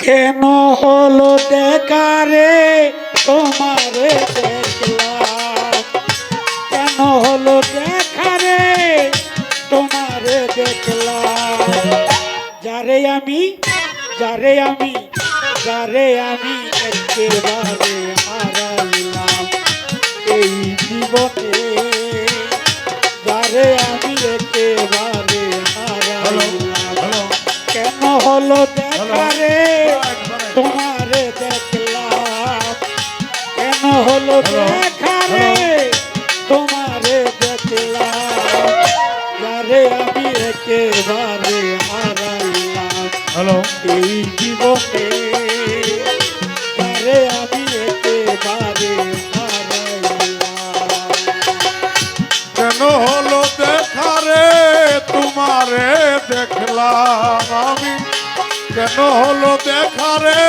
কেন হলো দেখা রে তোমারে দেখলাম, কেন হলো দেখা রে তোমারে দেখলাম, যারে আমি যারে আমি যারে আমি একেবারে হারাইলাম এই জীবনে, যারে আমি একেবারে হারাইলাম। কেন হলো দেখা রে তোমারে দেখলাম, কেন হলো দেখা রে তোমারে দেখলাম, যারে আমি একেবারে হারাইলাম এই জীবনে, যারে আমি একেবারে হারাইলাম। কেন হলো দেখা রে তোমারে দেখলাম আমি, কেন হলো দেখা রে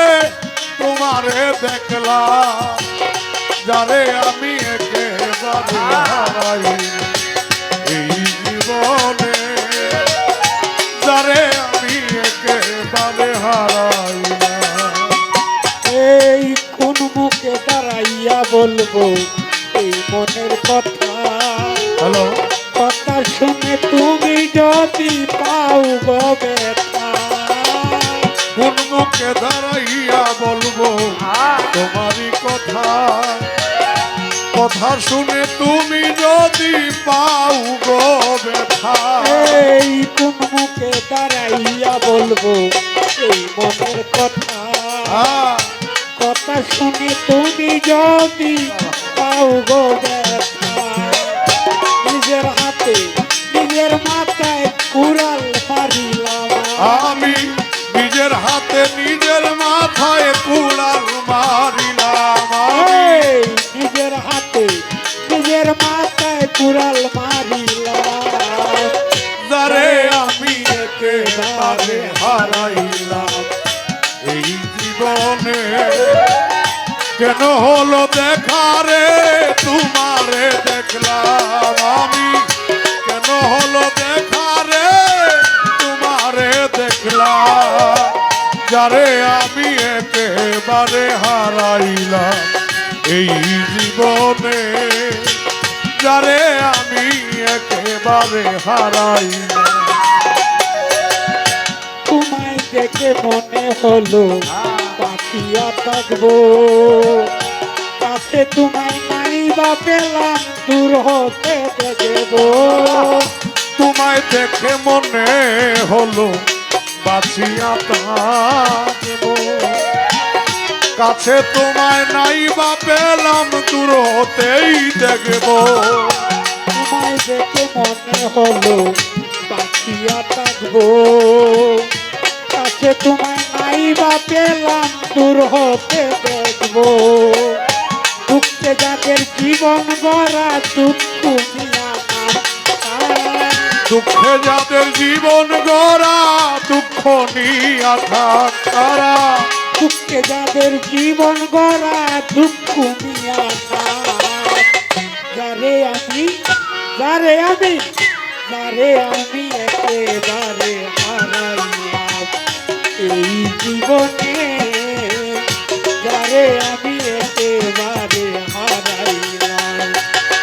তোমারে দেখলাম, যারে আমি একেবারে হারাই এই জীবনে, যারে আমি একেবারে হারাই। এই কোন মুখে দাঁড়াইয়া বলবো এই মনের কথা, হ্যালো, কথা শুনে তুমি যদি পাও গো ব্যথা, কোন মুখে দাঁড়াইয়া বলবো তোমারই কথা, কথা শুনে তুমি যদি পাও গো ব্যথা। এই কোন মুখে দাঁড়াইয়া বলবো এই মনের কথা, কথা শুনে তুমি যদি পাও গো ব্যথা, নিজের হাতে নিজের মাথায় কুড়াল মারিলাম আমি, নিজের হাতে নিজের মাথায় কুড়াল মারিলাম আমি, নিজের হাতে নিজের মাথায় কুড়াল মারিলাম, যারে আমি একেবারে হারাইলাম এই জীবনে। কেন হলো দেখা রে তোমারে দেখলাম আমি, কেন হলো দেখা রে তোমারে দেখলাম, যারে আমি একেবারে হারাইলাম এই জীবনে, যারে আমি একেবারে হারাইলাম। তোমায় দেখে মনে হলো বাঁচিয়া থাকবো, কাছে তোমায় নাই বা পেলাম দূর হতে দেখবো, তোমায় দেখে মনে হলো বাঁচিয়া থাকবো, কাছে তোমায় নাই বা পেলাম দূর হতেই দেখবো। তোমায় দেখে মনে হলো বাঁচিয়া থাকবো, কাছে তোমায় নাই বা পেলাম দূর হতে দেখবো, দুঃখে যাদের জীবন গড়া দুঃখ নিয়া দুঃখে যাদের জীবন গড়া দুঃখ নিয়া থাক তারা, দুঃখে যাদের জীবন গড়া দুঃখ নিয়া থাক, যারে আমি যারে আমি যারে আমি একেবারে হারাইলাম এই জীবনে, যারে আমি একেবারে হারাইলাম।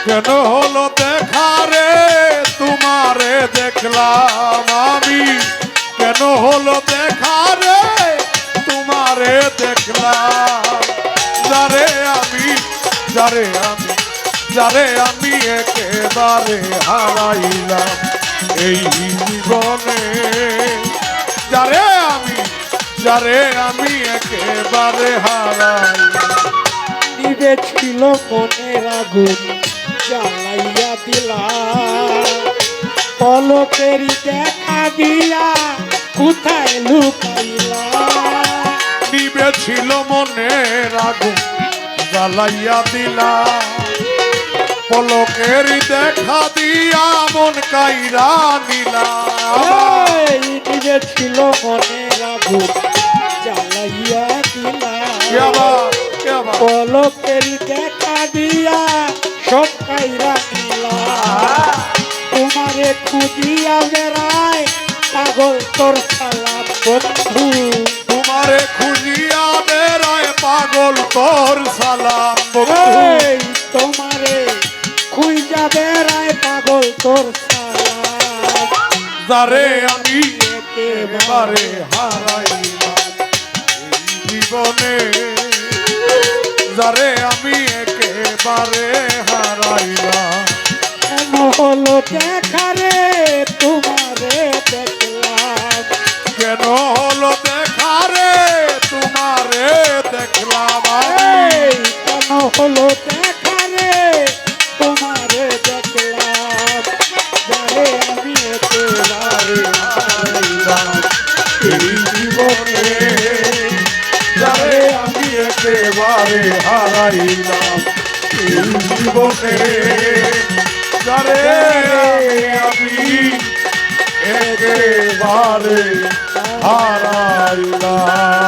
কেন হলো দেখা রে তোমারে দেখলাম আমি, কেন হলো দেখা রে তোমারে দেখলাম, যারে আমি যারে আমি যারে আমি একেবারে হারাইলাম এই জীবনে, যারে আমি একেবারে হারাইলাম। নিবে ছিল মনের আগুন জ্বালাইয়া দিলা, পলকেরই দেখা দিয়া কোথায় লুকাইলা, নিবে ছিল মনের আগুন জ্বালাইয়া দিলা, পলকের দেখা দিয়া মন কাইরা নিলা। নিবে ছিল মনের আগুন জ্বালাইয়া দিলা, পলকের দেখা দিয়া সব কাইরা নিলা, তোমারে খুঁজিয়া বেড়ায় পাগল তোর সালাম বন্ধু তোমারে খুঁজিয়া বেড়ায় পাগল তোর সালাম বন্ধু এই তোমারে খুঁজা বেড়ায় পাগল তোর সালাম যারে আমি একেবারে এবারে হারাইলাম এই জীবনে যারে আমি একেবারে হারাইলাম কেন হলো দেখা রে তোমারে দেখলাম কেন হলো দেখা রে তোমারে দেখলাম আমি এই কেন হলো দেখা রে তোমারে দেখলাম যারে আমি একেবারে হারাইলাম এই জীবনে যারে আমি একেবারে হারাইলাম এই জীবনে যারে আমি একেবারে হারাইলাম